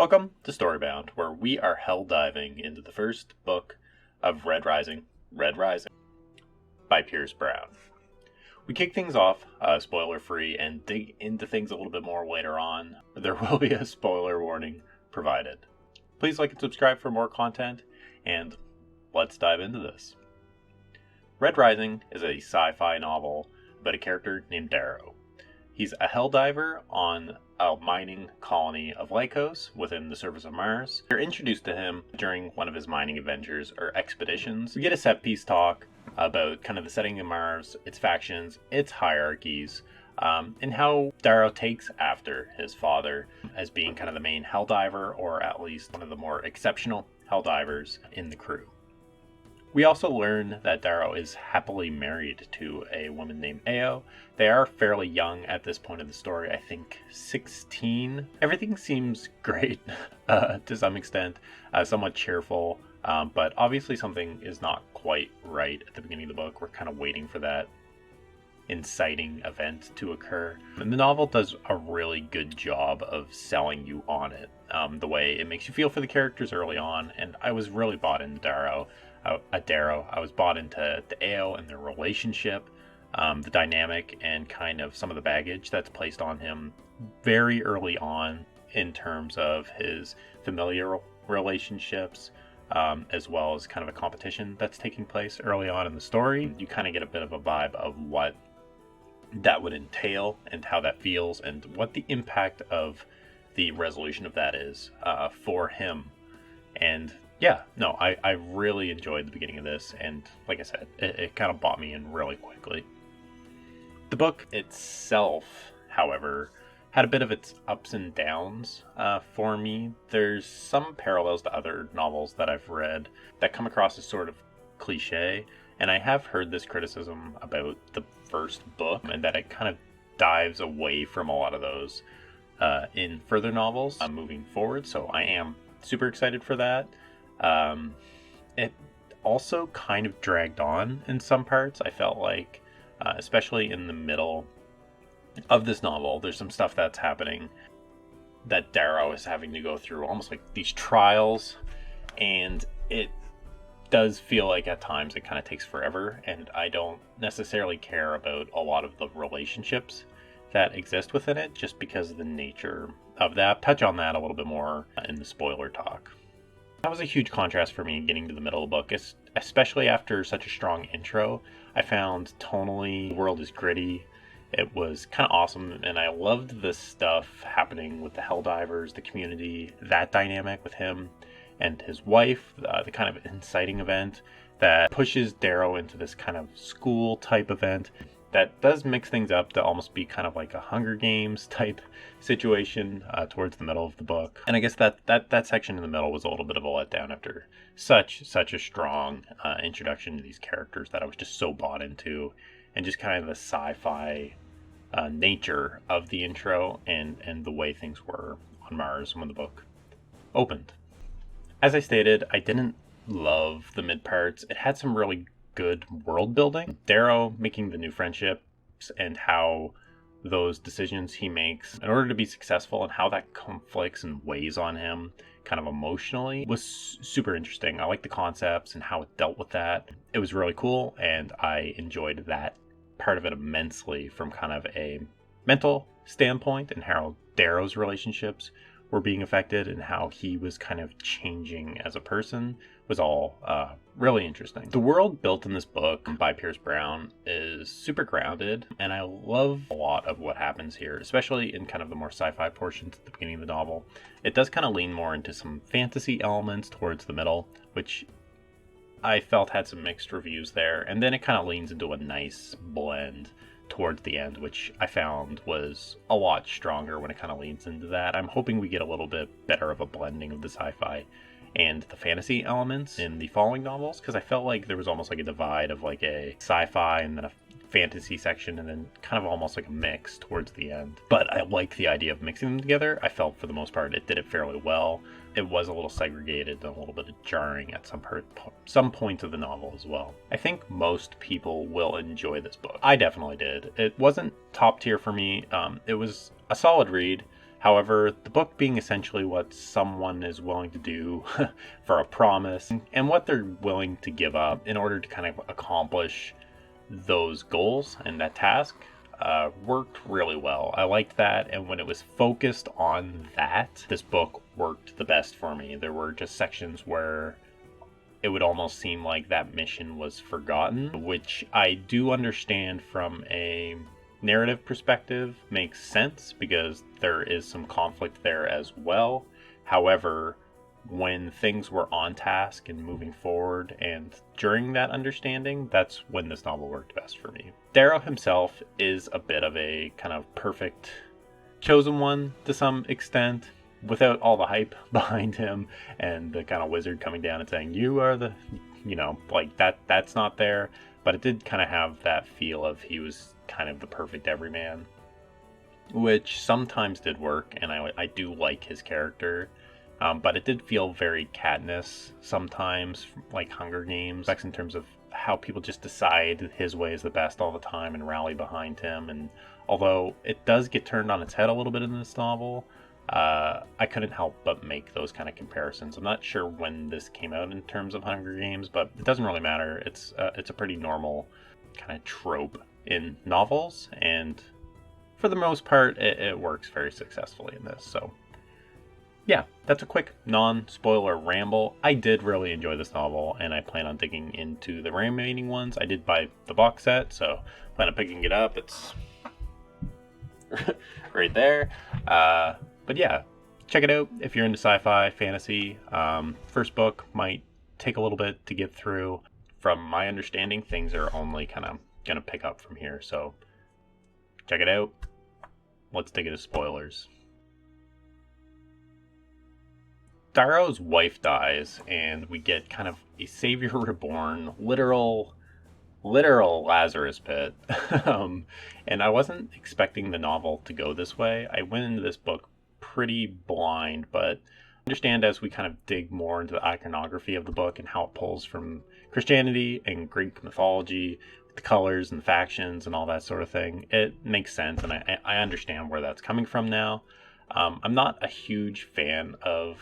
Welcome to Storybound, where we are hell diving into the first book of Red Rising by Pierce Brown. We kick things off spoiler free and dig into things a little bit more later on. There will be a spoiler warning provided. Please like and subscribe for more content, and let's dive into this. Red Rising is a sci-fi novel about a character named Darrow. He's a helldiver on a mining colony of Lycos within the surface of Mars. We're introduced to him during one of his mining adventures or expeditions. We get a set piece talk about kind of the setting of Mars, its factions, its hierarchies, and how Darrow takes after his father as being kind of the main helldiver, or at least one of the more exceptional helldivers in the crew. We also learn that Darrow is happily married to a woman named Ao. They are fairly young at this point in the story, I think 16. Everything seems great to some extent, somewhat cheerful, but obviously something is not quite right at the beginning of the book. We're kind of waiting for that inciting event to occur. And the novel does a really good job of selling you on it, the way it makes you feel for the characters early on, and I was really bought into Darrow. I was bought into the Ao and their relationship, the dynamic, and kind of some of the baggage that's placed on him very early on in terms of his familial relationships, as well as kind of a competition that's taking place early on in the story. You kind of get a bit of a vibe of what that would entail and how that feels and what the impact of the resolution of that is for him. And yeah, no, I really enjoyed the beginning of this, and like I said, it kind of bought me in really quickly. The book itself, however, had a bit of its ups and downs for me. There's some parallels to other novels that I've read that come across as sort of cliche, and I have heard this criticism about the first book, and that it kind of dives away from a lot of those in further novels moving forward, so I am super excited for that. It also kind of dragged on in some parts. I felt like, especially in the middle of this novel, there's some stuff that's happening that Darrow is having to go through, almost like these trials, and it does feel like at times it kind of takes forever, and I don't necessarily care about a lot of the relationships that exist within it, just because of the nature of that. Touch on that a little bit more in the spoiler talk. That was a huge contrast for me getting to the middle of the book, especially after such a strong intro. I found tonally, the world is gritty. It was kind of awesome, and I loved the stuff happening with the Helldivers, the community, that dynamic with him and his wife, the kind of inciting event that pushes Darrow into this kind of school type event that does mix things up to almost be kind of like a Hunger Games type situation towards the middle of the book. And I guess that section in the middle was a little bit of a letdown after such a strong introduction to these characters that I was just so bought into, and just kind of the sci-fi nature of the intro and the way things were on Mars when the book opened. As I stated, I didn't love the mid parts. It had some really good world building. Darrow making the new friendships and how those decisions he makes in order to be successful and how that conflicts and weighs on him kind of emotionally was super interesting. I like the concepts and how it dealt with that. It was really cool, and I enjoyed that part of it immensely from kind of a mental standpoint, and how Darrow's relationships were being affected and how he was kind of changing as a person was all really interesting. The world built in this book by Pierce Brown is super grounded, and I love a lot of what happens here, especially in kind of the more sci-fi portions at the beginning of the novel. It does kind of lean more into some fantasy elements towards the middle, which I felt had some mixed reviews there, and then it kind of leans into a nice blend towards the end, which I found was a lot stronger when it kind of leans into that. I'm hoping we get a little bit better of a blending of the sci-fi and the fantasy elements in the following novels, because I felt like there was almost like a divide of like a sci-fi and then a fantasy section, and then kind of almost like a mix towards the end. But I like the idea of mixing them together. I felt for the most part it did it fairly well. It was a little segregated and a little bit jarring at some points of the novel as well. I think most people will enjoy this book. I definitely did. It wasn't top tier for me. It was a solid read. However, the book being essentially what someone is willing to do for a promise and what they're willing to give up in order to kind of accomplish those goals and that task worked really well. I liked that, and when it was focused on that, this book worked the best for me. There were just sections where it would almost seem like that mission was forgotten, which I do understand from a narrative perspective makes sense because there is some conflict there as well. However, when things were on task and moving forward and during that understanding, that's when this novel worked best for me. Darrow himself is a bit of a kind of perfect chosen one to some extent, without all the hype behind him and the kind of wizard coming down and saying, you are the, like that's not there. But it did kind of have that feel of he was kind of the perfect everyman, which sometimes did work, and I do like his character. But it did feel very Katniss sometimes, like Hunger Games, in terms of how people just decide his way is the best all the time and rally behind him. And although it does get turned on its head a little bit in this novel, I couldn't help but make those kind of comparisons. I'm not sure when this came out in terms of Hunger Games, but it doesn't really matter. It's a pretty normal kind of trope in novels, and for the most part, it works very successfully in this. So yeah, that's a quick non-spoiler ramble. I did really enjoy this novel, and I plan on digging into the remaining ones. I did buy the box set, so plan on picking it up. It's right there. But yeah, check it out if you're into sci-fi, fantasy. First book might take a little bit to get through. From my understanding, things are only kind of going to pick up from here. So check it out. Let's dig into spoilers. Darrow's wife dies, and we get kind of a savior reborn, literal Lazarus pit. And I wasn't expecting the novel to go this way. I went into this book pretty blind, but understand as we kind of dig more into the iconography of the book and how it pulls from Christianity and Greek mythology, the colors and the factions and all that sort of thing, it makes sense, and I understand where that's coming from now. I'm not a huge fan of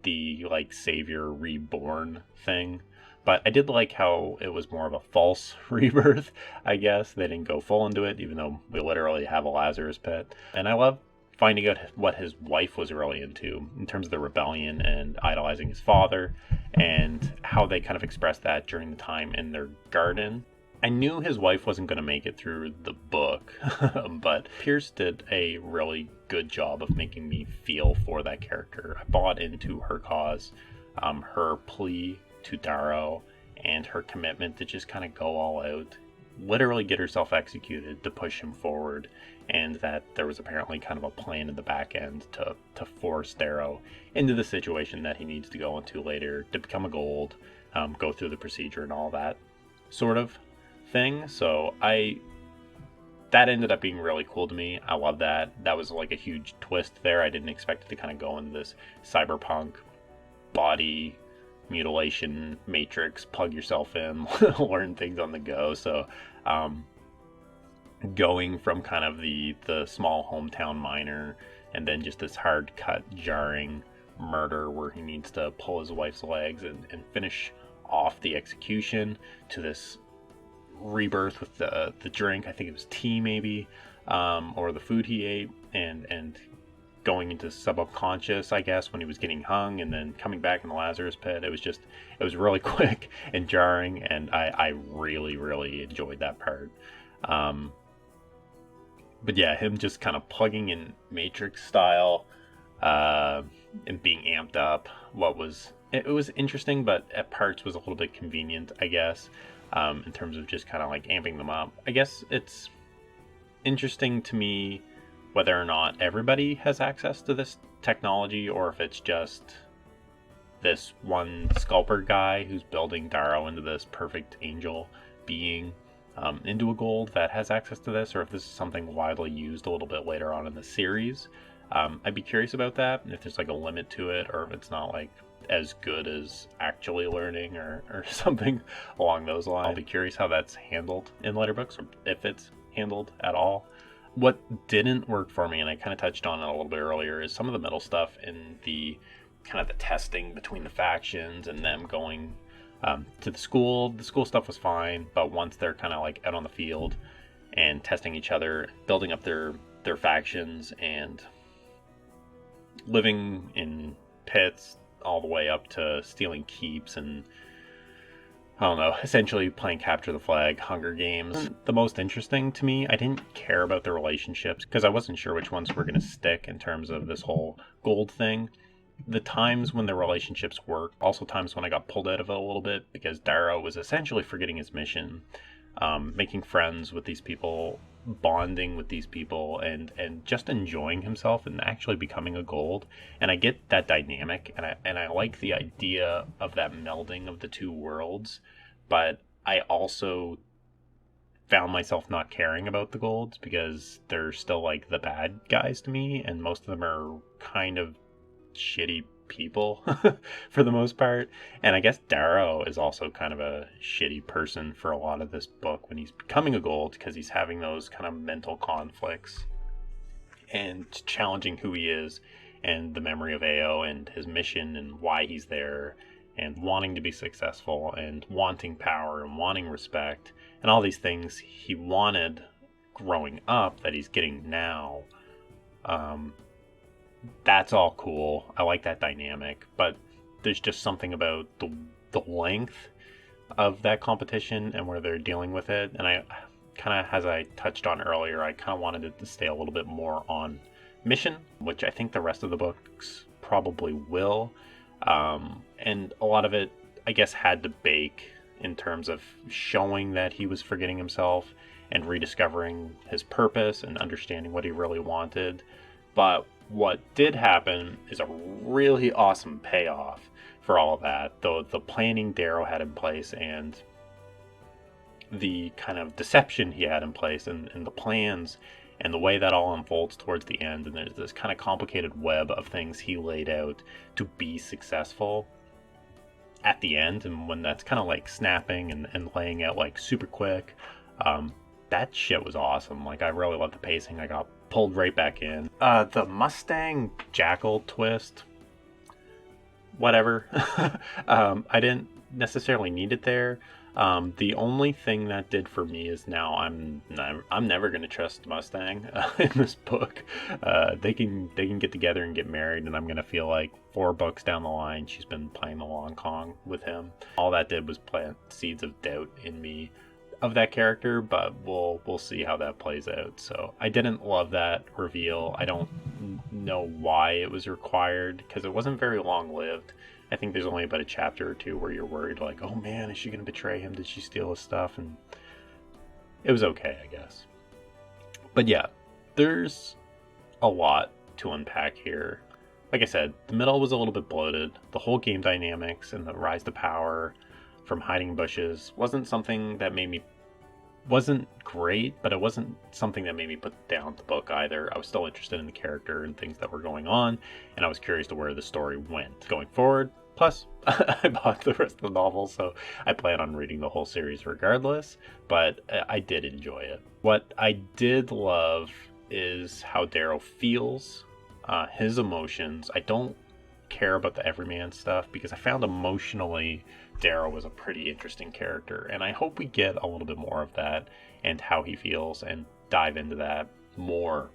the like savior reborn thing, but I did like how it was more of a false rebirth, I guess. They didn't go full into it, even though we literally have a Lazarus pit. And I love finding out what his wife was really into in terms of the rebellion and idolizing his father, and how they kind of expressed that during the time in their garden. I knew his wife wasn't going to make it through the book, but Pierce did a really good job of making me feel for that character. I bought into her cause, her plea to Darrow, and her commitment to just kind of go all out, literally get herself executed to push him forward, and that there was apparently kind of a plan in the back end to force Darrow into the situation that he needs to go into later to become a gold, go through the procedure and all that sort of thing. So that ended up being really cool to me. I love that. That was like a huge twist there. I didn't expect it to kind of go into this cyberpunk body mutilation matrix, plug yourself in, learn things on the go. So going from kind of the small hometown miner, and then just this hard cut, jarring murder where he needs to pull his wife's legs and finish off the execution, to this rebirth with the drink, I think it was tea maybe, or the food he ate, and going into subconscious, I guess, when he was getting hung, and then coming back in the Lazarus pit. It was really quick and jarring, and I really enjoyed that part. But yeah, him just kind of plugging in Matrix style, and being amped up. It was interesting, but at parts was a little bit convenient, I guess. In terms of just kind of like amping them up. I guess it's interesting to me whether or not everybody has access to this technology, or if it's just this one sculptor guy who's building Darrow into this perfect angel being, into a gold, that has access to this, or if this is something widely used a little bit later on in the series. I'd be curious about that, if there's like a limit to it, or if it's not like as good as actually learning, or something along those lines. I'll be curious how that's handled in later books, or if it's handled at all. What didn't work for me, and I kind of touched on it a little bit earlier, is some of the middle stuff in the kind of the testing between the factions and them going to the school. The school stuff was fine, but once they're kind of like out on the field and testing each other, building up their factions and living in pits all the way up to stealing keeps and, I don't know, essentially playing capture the flag, Hunger Games. The most interesting to me, I didn't care about the relationships because I wasn't sure which ones were going to stick in terms of this whole gold thing. The times when the relationships worked, also times when I got pulled out of it a little bit because Darrow was essentially forgetting his mission, making friends with these people, bonding with these people, and just enjoying himself and actually becoming a gold. And I get that dynamic, and I like the idea of that melding of the two worlds, but I also found myself not caring about the golds because they're still like the bad guys to me, and most of them are kind of shitty people for the most part. And I guess Darrow is also kind of a shitty person for a lot of this book when he's becoming a gold, because he's having those kind of mental conflicts and challenging who he is and the memory of Ao and his mission and why he's there, and wanting to be successful and wanting power and wanting respect and all these things he wanted growing up that he's getting now. That's all cool. I like that dynamic, but there's just something about the length of that competition and where they're dealing with it. And I kind of, as I touched on earlier, I kind of wanted it to stay a little bit more on mission, which I think the rest of the books probably will. And a lot of it, I guess, had to bake in terms of showing that he was forgetting himself and rediscovering his purpose and understanding what he really wanted. But what did happen is a really awesome payoff for all of that. The planning Darrow had in place and the kind of deception he had in place and the plans and the way that all unfolds towards the end. And there's this kind of complicated web of things he laid out to be successful at the end. And when that's kind of like snapping and laying out like super quick, that shit was awesome. Like, I really loved the pacing. I got pulled right back in. The Mustang Jackal twist, whatever. I didn't necessarily need it there. The only thing that did for me is now I'm never gonna trust Mustang in this book. They can get together and get married, and I'm gonna feel like 4 books down the line she's been playing the long con with him. All that did was plant seeds of doubt in me of that character, but we'll see how that plays out. So I didn't love that reveal. I don't know why it was required because it wasn't very long lived. I think there's only about a chapter or two where you're worried like, oh man, is she gonna betray him? Did she steal his stuff? And it was okay, I guess. But yeah, there's a lot to unpack here. Like I said, the middle was a little bit bloated. The whole game dynamics and the rise to power from hiding in bushes wasn't something that wasn't great, but it wasn't something that made me put down the book either. I was still interested in the character and things that were going on, and I was curious to where the story went going forward. Plus, I bought the rest of the novel, so I plan on reading the whole series regardless, but I did enjoy it. What I did love is how Darrow feels, his emotions. I don't care about the everyman stuff because I found emotionally Darrow was a pretty interesting character, and I hope we get a little bit more of that and how he feels and dive into that more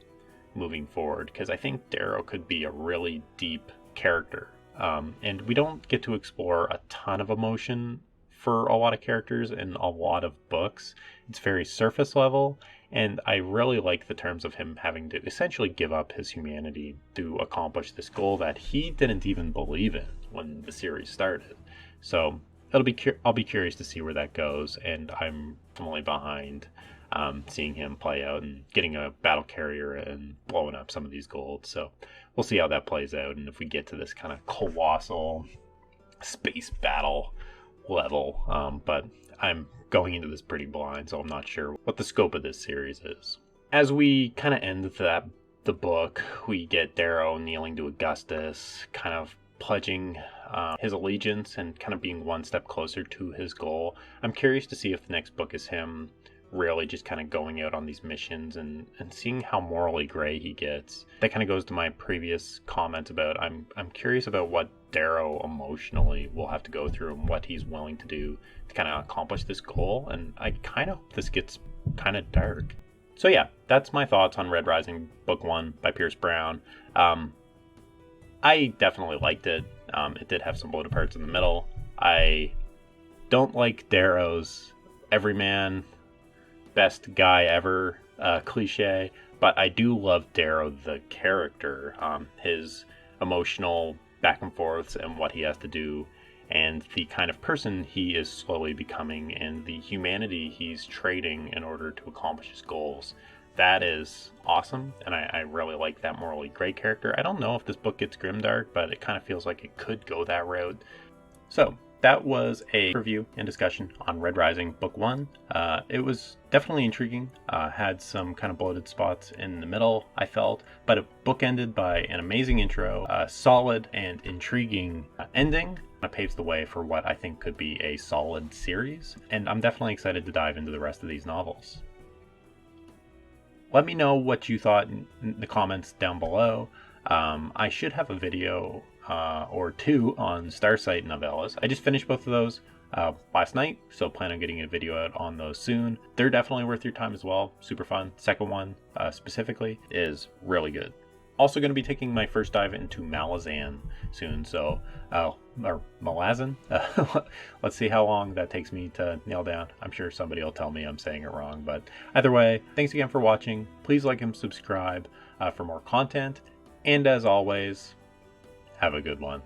moving forward, because I think Darrow could be a really deep character, and we don't get to explore a ton of emotion for a lot of characters in a lot of books. It's very surface level, and I really like the terms of him having to essentially give up his humanity to accomplish this goal that he didn't even believe in when the series started. So I'll be curious to see where that goes, and I'm definitely behind seeing him play out and getting a battle carrier and blowing up some of these golds. So we'll see how that plays out, and if we get to this kind of colossal space battle level. But I'm going into this pretty blind, so I'm not sure what the scope of this series is. As we kind of end the book, we get Darrow kneeling to Augustus, kind of pledging his allegiance and kind of being one step closer to his goal. I'm curious to see if the next book is him really just kind of going out on these missions and seeing how morally gray he gets. That kind of goes to my previous comment about I'm curious about what Darrow emotionally will have to go through and what he's willing to do to kind of accomplish this goal. And I kind of hope this gets kind of dark. So yeah, that's my thoughts on Red Rising Book 1 by Pierce Brown. I definitely liked it. It did have some bloated parts in the middle. I don't like Darrow's everyman, best guy ever cliche, but I do love Darrow the character, his emotional back and forths and what he has to do, and the kind of person he is slowly becoming, and the humanity he's trading in order to accomplish his goals. That is awesome, and I really like that morally gray character. I don't know if this book gets grimdark, but it kind of feels like it could go that route. So that was a review and discussion on Red Rising Book 1. It was definitely intriguing, had some kind of bloated spots in the middle, I felt, but it bookended by an amazing intro, a solid and intriguing ending. It paves the way for what I think could be a solid series, and I'm definitely excited to dive into the rest of these novels. Let me know what you thought in the comments down below. I should have a video or two on Starsight novellas. I just finished both of those last night, so plan on getting a video out on those soon. They're definitely worth your time as well. Super fun. Second one specifically is really good. Also going to be taking my first dive into Malazan soon, so or Malazan. Let's see how long that takes me to nail down. I'm sure somebody will tell me I'm saying it wrong, but either way, thanks again for watching. Please like and subscribe for more content, and as always, have a good one.